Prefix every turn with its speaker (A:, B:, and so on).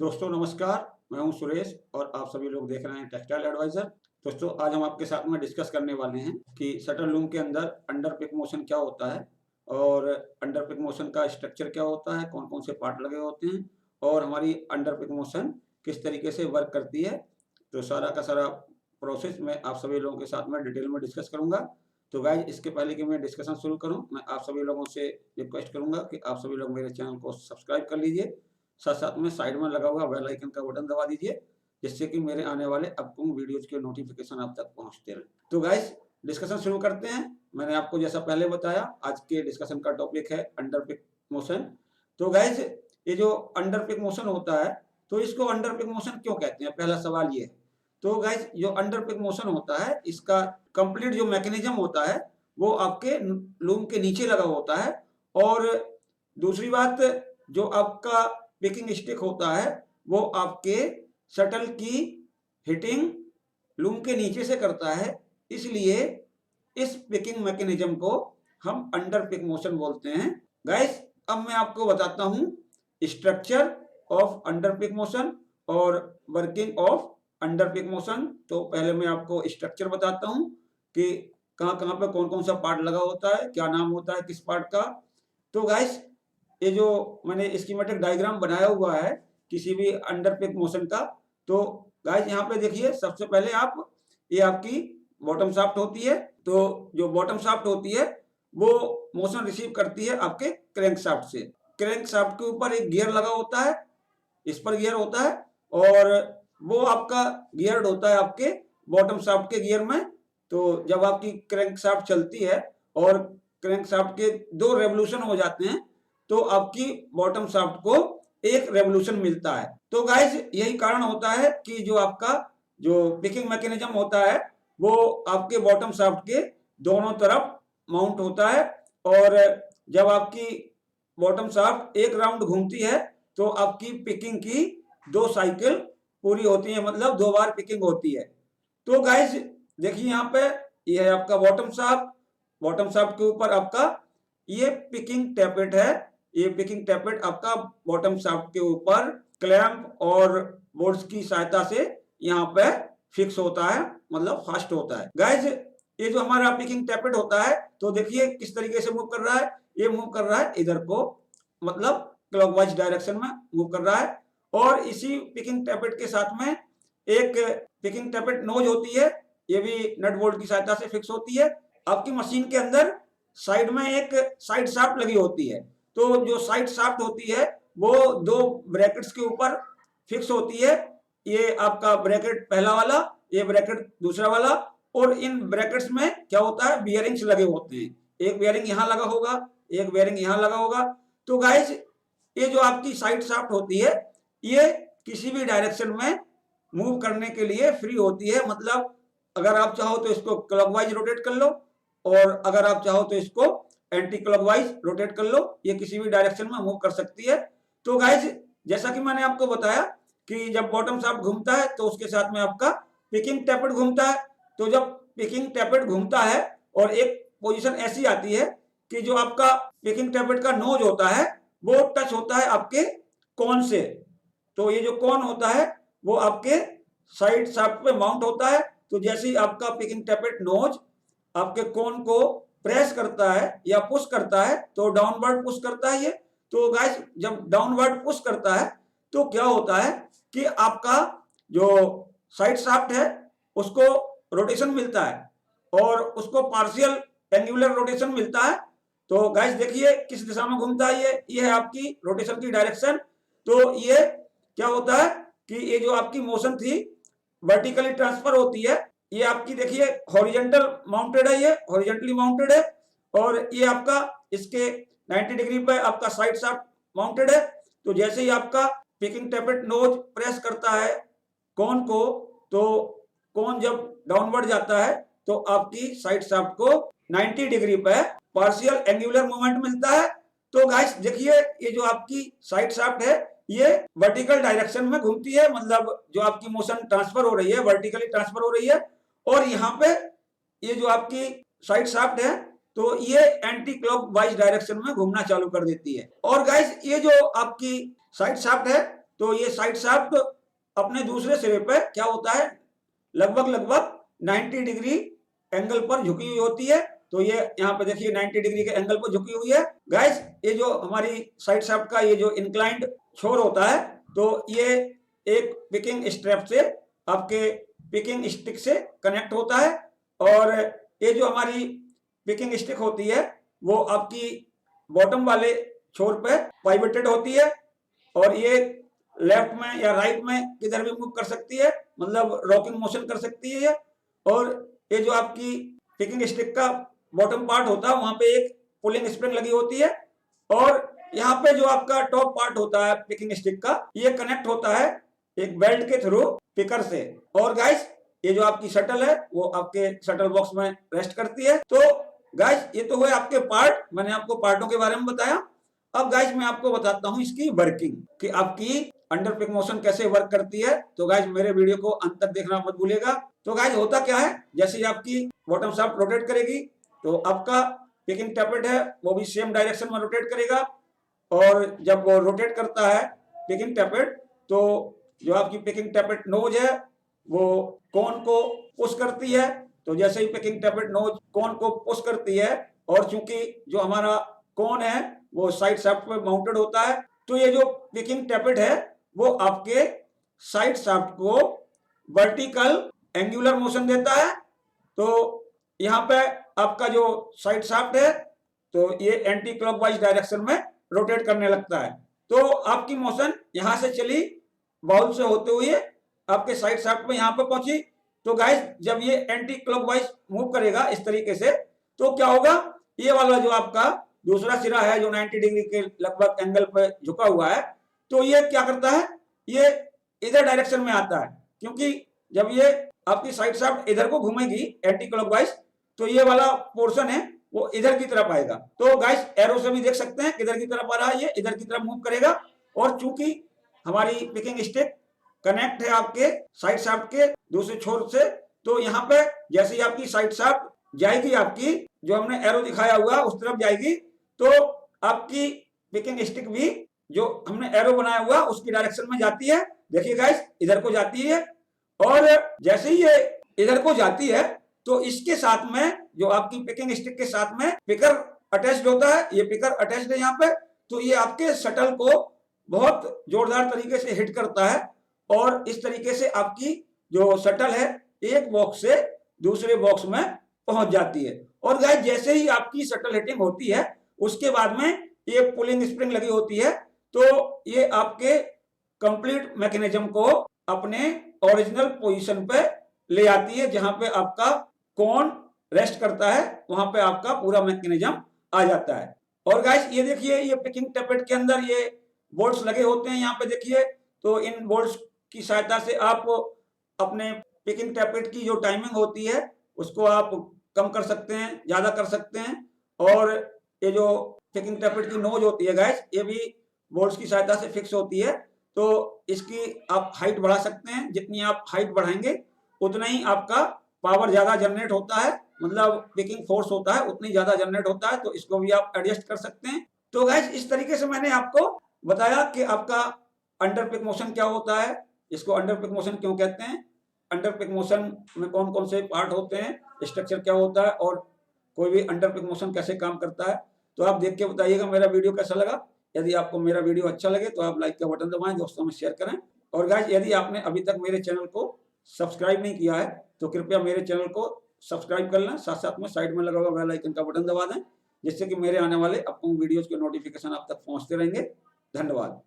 A: दोस्तों नमस्कार, मैं हूं सुरेश और आप सभी लोग देख रहे हैं टेक्सटाइल एडवाइजर। दोस्तों आज हम आपके साथ में डिस्कस करने वाले हैं कि शटल लूम के अंदर अंडर पिक मोशन क्या होता है और अंडर पिक मोशन का स्ट्रक्चर क्या होता है, कौन कौन से पार्ट लगे होते हैं और हमारी अंडर पिक मोशन किस तरीके से वर्क करती है। तो सारा का सारा प्रोसेस मैं आप सभी लोगों के साथ में डिटेल में डिस्कस करूंगा। तो गाइज इसके पहले कि मैं डिस्कशन शुरू करूं, मैं आप सभी लोगों से रिक्वेस्ट करूंगा कि आप सभी लोग मेरे चैनल को सब्सक्राइब कर लीजिए, साथ साथ में साइड में लगा हुआ बेल आइकन का बटन दबा दीजिए, जिससे कि मेरे आने वाले अपकमिंग वीडियोज के नोटिफिकेशन आप तक पहुंचते रहे। तो गाइस डिस्कशन शुरू करते हैं। मैंने आपको जैसा पहले बताया, आज के डिस्कशन का टॉपिक है अंडर पिक मोशन। तो गाइस ये जो अंडर पिक मोशन होता है, तो इसको अंडर पिक मोशन क्यों कहते हैं, पहला सवाल ये है। तो गाइस जो अंडर पिक मोशन होता है, इसका कंप्लीट जो मैकेनिज्म होता है वो आपके लूम के नीचे लगा होता है। और दूसरी बात, जो आपका पिकिंग स्टिक होता है वो आपके शटल की हिटिंग लूम के नीचे से करता है, इसलिए इस पिकिंग मैकेनिज्म को हम अंडर पिक मोशन बोलते हैं। गाइस अब मैं आपको बताता हूं structure of under pick motion और working of under pick motion. तो पहले मैं आपको स्ट्रक्चर बताता हूं कि कहां कहां पे कौन कौन सा पार्ट लगा होता है, क्या नाम होता है किस पार्ट का। तो गाइस ये जो मैंने स्कीमेटिक डायग्राम बनाया हुआ है किसी भी अंडर पिक मोशन का, तो गाइस यहाँ पे देखिए, सबसे पहले ये आपकी बॉटम शाफ्ट होती है। तो जो बॉटम शाफ्ट होती है वो मोशन रिसीव करती है आपके क्रैंक शाफ्ट से। क्रैंक शाफ्ट के ऊपर एक गियर लगा होता है, इस पर गियर होता है, और वो आपका गियर्ड होता है आपके बॉटम शाफ्ट के गियर में। तो जब आपकी क्रैंक शाफ्ट चलती है और क्रैंक शाफ्ट के 2 रेवोल्यूशन हो जाते हैं, तो आपकी बॉटम शाफ्ट को एक रेवोल्यूशन मिलता है। तो गाइस यही कारण होता है कि जो आपका जो पिकिंग मैकेनिज्म होता है वो आपके बॉटम शाफ्ट के दोनों तरफ माउंट होता है, और जब आपकी बॉटम शाफ्ट एक राउंड घूमती है तो आपकी पिकिंग की 2 साइकिल पूरी होती है, मतलब 2 बार पिकिंग होती है। तो गाइस देखिए यहाँ पे ये है आपका बॉटम शाफ्ट के ऊपर आपका ये पिकिंग टैपेट है। ये पिकिंग टैपेट आपका बॉटम शाफ्ट के ऊपर क्लैंप और बोल्ट्स की सहायता से यहाँ पे फिक्स होता है, मतलब फास्ट होता है। गाइस ये जो हमारा पिकिंग टैपेट होता है, तो देखिए किस तरीके से मूव कर रहा है। ये मूव कर रहा है इधर को, मतलब क्लॉकवाइज डायरेक्शन में मूव कर रहा है। और इसी पिकिंग टैपेट के साथ में एक पिकिंग टैपेट नोज होती है, ये भी नट बोल्ट की सहायता से फिक्स होती है। आपकी मशीन के अंदर साइड में एक साइड शाफ्ट लगी होती है। तो जो साइड शाफ्ट होती है वो 2 ब्रैकेट्स के ऊपर फिक्स होती है। ये आपका ब्रैकेट पहला वाला, ये ब्रैकेट दूसरा वाला, और इन ब्रैकेट्स में क्या होता है, बियरिंग्स लगे होते हैं। एक बियरिंग यहाँ लगा होगा, एक बियरिंग यहाँ लगा होगा। तो गाइस ये जो आपकी साइड शाफ्ट होती है ये किसी भी डायरेक्शन में मूव करने के लिए फ्री होती है। मतलब अगर आप चाहो तो इसको क्लॉकवाइज रोटेट कर लो, और अगर आप चाहो तो इसको एंटी क्लॉकवाइज रोटेट कर लो, ये किसी भी डायरेक्शन में मूव कर सकती है। तो गाइस जैसा कि मैंने आपको बताया कि जब बॉटम शाफ्ट घूमता है तो उसके साथ में आपका पिकिंग टैपेट घूमता है। तो जब पिकिंग टैपेट घूमता है और एक पोजीशन ऐसी आती है कि जो आपका पिकिंग टैपेट का नोज होता है वो टच होता है आपके कॉन से। तो ये जो कॉन होता है वो आपके साइड शाफ्ट पे माउंट होता है। तो जैसे ही आपका पिकिंग टैपेट नोज आपके कोन को प्रेस करता है या पुश करता है, तो डाउनवर्ड पुश करता है ये। तो गाइस जब डाउनवर्ड पुश करता है तो क्या होता है कि आपका जो साइड शाफ्ट है उसको रोटेशन मिलता है और उसको पार्शियल एंगुलर रोटेशन मिलता है। तो गाइस देखिए किस दिशा में घूमता है ये है आपकी रोटेशन की डायरेक्शन। तो ये क्या होता है कि ये जो आपकी मोशन थी वर्टिकली ट्रांसफर होती है। ये आपकी देखिए हॉरिजॉन्टल माउंटेड है, ये हॉरिजॉन्टली माउंटेड है, और ये आपका इसके 90 डिग्री पे आपका साइड शाफ्ट माउंटेड है। तो जैसे ही आपका पिकिंग टैपेट नोज प्रेस करता है कोन को, तो कोन जब डाउनवर्ड जाता है तो आपकी साइड शाफ्ट को 90 डिग्री पे पार्शियल एंगुलर मूवमेंट मिलता है। तो गाइस देखिए ये जो आपकी साइड शाफ्ट है ये वर्टिकल डायरेक्शन में घूमती है, मतलब जो आपकी मोशन ट्रांसफर हो रही है वर्टिकली ट्रांसफर हो रही है। और यहाँ पे ये जो आपकी साइड शाफ्ट है तो ये एंटी क्लॉकवाइज डायरेक्शन में घूमना चालू कर देती है। और गाइस ये जो आपकी साइड शाफ्ट है तो ये साइड शाफ्ट अपने दूसरे सिरे पे क्या होता है, लगभग 90 डिग्री एंगल पर झुकी हुई होती है। तो ये यहाँ पे देखिए 90 डिग्री के एंगल पर झुकी हुई है। गाइस ये जो हमारी साइड शाफ्ट का ये जो इंक्लाइंड छोर होता है, तो ये एक पिकिंग स्ट्रैप से आपके पिकिंग स्टिक से कनेक्ट होता है, और ये जो हमारी पिकिंग स्टिक होती है वो आपकी बॉटम वाले छोर पे पाइवेटेड होती है, और ये लेफ्ट में या राइट में किधर भी मूव कर सकती है, मतलब रॉकिंग मोशन कर सकती है ये। और ये जो आपकी पिकिंग स्टिक का बॉटम पार्ट होता है वहां पे एक पुलिंग स्प्रिंग लगी होती है, और यहाँ पे जो आपका टॉप पार्ट होता है पिकिंग स्टिक का, ये कनेक्ट होता है एक बेल्ट के थ्रू पिकर से। और गाइस ये जो आपकी शटल है वो आपके शटल बॉक्स में रेस्ट करती है। तो गाइस ये तो हुए आपके पार्ट, मैंने आपको पार्टों के बारे में बताया। अब गाइस मैं आपको बताता हूँ इसकी वर्किंग, कि आपकी अंडर पिक मोशन कैसे वर्क करती है। तो गाइस मेरे वीडियो को अंत तक देखना मत भूलिएगा। तो गाइस होता क्या है, जैसे ही आपकी बॉटम शाफ्ट रोटेट करेगी तो आपका पिकिंग टैपेट है वो भी सेम डायरेक्शन में रोटेट करेगा, और जब वो रोटेट करता है पिकिंग टैपेट, तो जो आपकी पिकिंग टैपेट नोज है वो कोन को पुश करती है। तो जैसे ही पिकिंग टैपेट नोज कोन को पुश करती है, और चूंकि जो हमारा कोन है वो साइड शाफ्ट पे माउंटेड होता है, तो ये जो पिकिंग टैपेट है वो आपके साइड शाफ्ट को वर्टिकल एंगुलर मोशन देता है। तो यहाँ पे आपका जो साइड शाफ्ट है तो ये एंटी क्लॉकवाइज डायरेक्शन में रोटेट करने लगता है। तो आपकी मोशन यहाँ से चली बाउल से होते हुए आपके साइड शाफ्ट में यहाँ पे पहुंची। तो गाइस जब ये एंटी क्लॉकवाइज मूव करेगा इस तरीके से, तो क्या होगा, ये वाला जो आपका दूसरा सिरा है जो 90 डिग्री के लगभग एंगल पे झुका हुआ है, तो ये क्या करता है, ये इधर डायरेक्शन में आता है, क्योंकि जब ये आपकी साइड शाफ्ट इधर को घूमेगी एंटी क्लॉकवाइज, तो ये वाला पोर्शन है वो इधर की तरफ आएगा। तो गाइस एरो से भी देख सकते हैं किधर की तरफ आ रहा है, ये इधर की तरफ मूव करेगा। और चूंकि हमारी पिकिंग स्टिक कनेक्ट है आपके साइड शाफ्ट के दूसरे छोर से, तो यहाँ पे जैसे ही आपकी साइड शाफ्ट जाएगी, आपकी जो हमने एरो दिखाया हुआ उस तरफ जाएगी, तो आपकी पिकिंग स्टिक भी जो हमने एरो बनाया हुआ उसकी डायरेक्शन में जाती है। देखिए गाइस इधर को जाती है, और जैसे ही ये इधर को जाती है तो इसके साथ में जो आपकी पिकिंग स्टिक के साथ में पिकर अटैच्ड होता है, ये पिकर अटैच्ड है यहाँ पे, तो ये आपके शटल को बहुत जोरदार तरीके से हिट करता है, और इस तरीके से आपकी जो शटल है एक बॉक्स से दूसरे बॉक्स में पहुंच जाती है। और गाइस जैसे ही आपकी शटल हिटिंग होती है उसके बाद में ये पुलिंग स्प्रिंग लगी होती है, तो ये आपके कंप्लीट मैकेनिज्म को अपने ओरिजिनल पोजीशन पे ले आती है, जहां पे आपका कोन रेस्ट करता है वहां पे आपका पूरा मैकेनिज्म आ जाता है। और गाइस ये देखिए ये पिकिंग टैपेट के अंदर ये बोल्ट्स लगे होते हैं, यहाँ पे देखिए। तो इन बोल्ट्स की सहायता से आप अपने पिकिंग टैपेट की जो टाइमिंग होती है उसको आप कम कर सकते हैं, ज्यादा कर सकते हैं। और ये जो पिकिंग टैपेट की नोज होती है गाइस, ये भी बोल्ट्स की सहायता से फिक्स होती है। तो इसकी आप हाइट बढ़ा सकते हैं, जितनी आप हाइट बढ़ाएंगे उतना ही आपका पावर ज्यादा जनरेट होता है, मतलब पिकिंग फोर्स होता है उतनी ज्यादा जनरेट होता है। तो इसको भी आप एडजस्ट कर सकते हैं। तो गाइस इस तरीके से मैंने आपको बताया कि आपका अंडर पिक मोशन क्या होता है, इसको अंडर पिक मोशन क्यों कहते हैं, अंडर पिक मोशन में कौन कौन से पार्ट होते हैं, स्ट्रक्चर क्या होता है, और कोई भी अंडर पिक मोशन कैसे काम करता है। तो आप देख के बताइएगा मेरा वीडियो कैसा लगा। यदि आपको मेरा वीडियो अच्छा लगे तो आप लाइक का बटन दबाएं, दोस्तों में शेयर करें। और गाइस यदि आपने अभी तक मेरे चैनल को सब्सक्राइब नहीं किया है तो कृपया मेरे चैनल को सब्सक्राइब कर लें, साथ साथ में साइड में लगा हुआ बेल आइकन का बटन दबा दें, जिससे कि मेरे आने वाले अपकमिंग वीडियोस के नोटिफिकेशन आप तक पहुंचते रहेंगे। धन्यवाद।